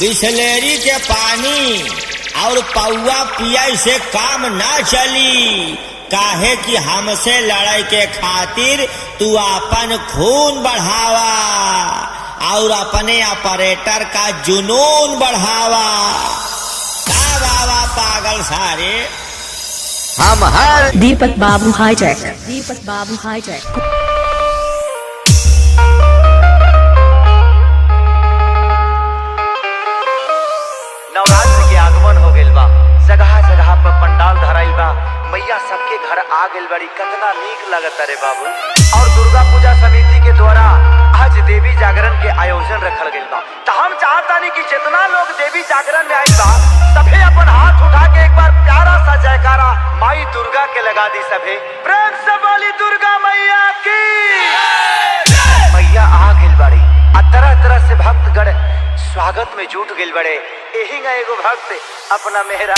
बिसलेरी के पानी और पौआ पिया से काम ना चली, काहे कि हमसे लड़ाई के खातिर तू अपन खून बढ़ावा और अपने ऑपरेटर का जुनून बढ़ावा। का बाबा पागल सारे हम हर दीपक बाबू हाईटेक, दीपक बाबू हाईटेक। नवरात्र के आगमन हो गइल बा, जगह जगह पर पंडाल धराइल बा, मैया सबके घर आ गइल बड़ी, कितना नीक लगता रे बाबू। और दुर्गा पूजा समिति के द्वारा आज देवी जागरण के आयोजन रखल गइल बा। तो हम चाहतानी कि जितना लोग देवी जागरण में आइल बा सभे अपन हाथ उठा के एक बार प्यारा सा जयकारा माई दुर्गा के लगा दी। सभे प्रेम से बोली दुर्गा मैया की। मैया आ गइल बड़ी, तरह तरह से भक्तगण स्वागत में जुट गइल बड़े। एही ना एगो भक्त अपना मेहरा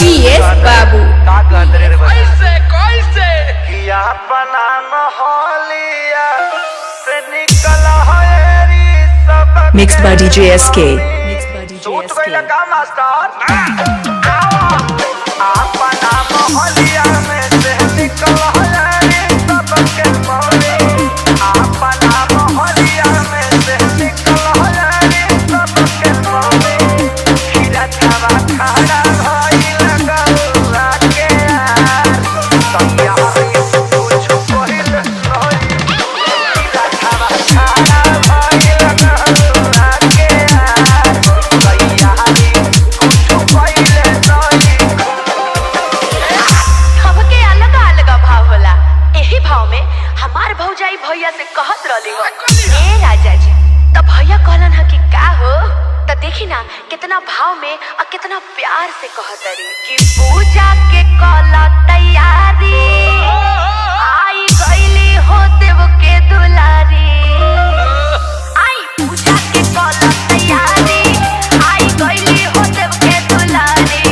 बाबू का कहत रे कैसे कि अपना मोहलिया से निकल हरी सब मिक्स्ड बाय डीजे एसके। सूट गइल का मास्टर अपना मोहलिया में से निकल हरी सब के मोरे, अपना मोहलिया में से निकल हरी सब के मोरे। खीरा खावा खाड़ा भइल गौरा के यार सैया कुछ कहिल नहीं। खीरा खावा खाड़ा भइल गौरा के यार सैया कुछ कहिल नहीं। सबके अलग अलग भाव होला, एही भाव में हमार भौजाई भैया से कहत रहली हो ए राजा जी, तो भैया कहलन ह कि का हो, तो देखी ना कितना भाव में और कितना प्यार से कहत रही कि पूजा के कला तैयारी आई गईली हो देव के दुलारी। आई पूजा के कला तैयारी आई गईली हो देव के दुलारी।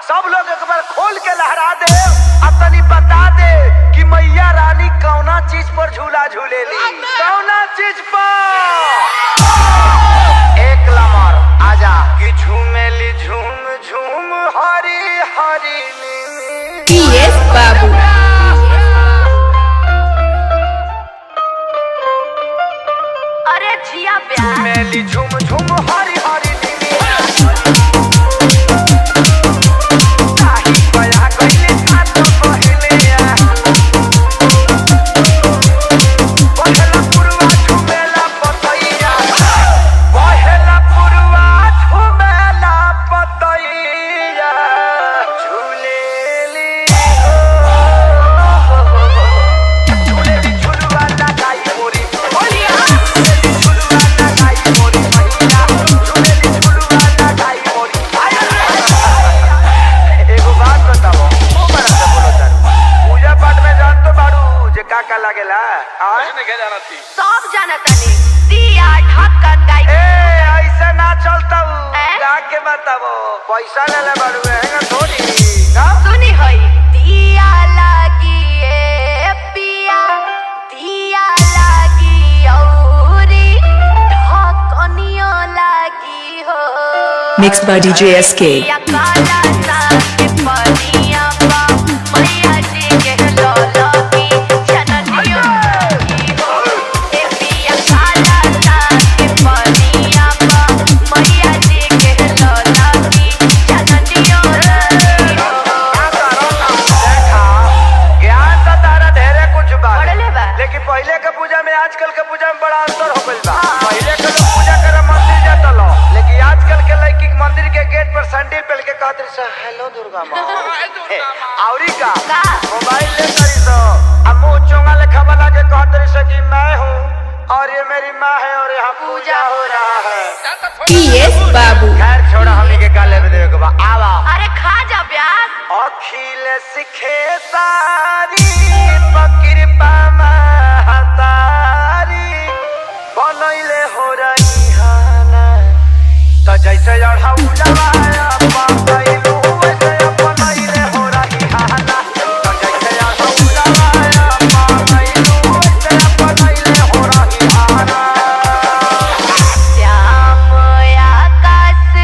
सब लोग एक बार खोल के लहरा दे, अपनी बता दे कि मैया रानी कौना चीज पर झूला झूलेली, कौना चीज पर। एक लमर आजा कि झूमेली झूम झूम हरी हरी पीएस बाबू। अरे जिया प्यार झूमेली झूम झूम हरी हरी सब जानतानी दिया ढक्कन गाई। ऐसे ना चलता के बताबो पैसा ले ले बाड़ू है थोड़ी सुनी होई दिया लागी ए पिया दिया लागी औरी ढक्कनियो लागी हो। Mixed by DJ SK. दिया काला सा के पनिया पा मैया जी के लौला की चननियो लागी हो। ए पिया काला सा के पनिया पा मैया जी के लौला की चननियो लागी हो। ज्ञान तो तारा ढेरे कुछ बा, पढ़ले बा। लेकिन पहले के पूजा में आजकल के पूजा में बड़ा अंतर हो गइल बा। पहले के लोग पूजा करे मंदिर जाता लो, लेकिन आजकल के लड़की मंदिर के गेट पर सैंडल पहन के कहते से हेलो दुर्गा माँ। औरी का मोबाइल ले करी सो अब मुंह चोंगा लेखा बना के कहते से कि मैं हूँ और ये मेरी माँ है और यहाँ पूजा हो रहा है। पीएस बाबू। खैर छोड़ा, हमनी के काले में देवे के बा आवा। अरे खा जा व्यास अखिल सिखे सारी कृपा महतारी बनैले हो रही हाना त जैसे अढ़ौलवा बनैलू वैसे बनैले हो रही हाना त जैसे अढ़ौलवा बनैलू वैसे बनैले हो रही हाना श्याम आकाश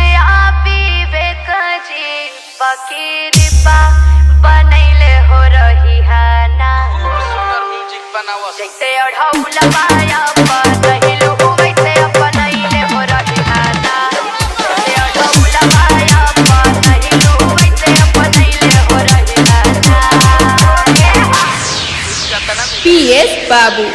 विवेक जी कृपा बनैले हो रही हाना जैसे अढ़ौलवा बनैलू वैसे बनैले हो रही हाना जैसे अढ़ौलवा बनैलू वैसे बनैले हो रही हाना PS Babu.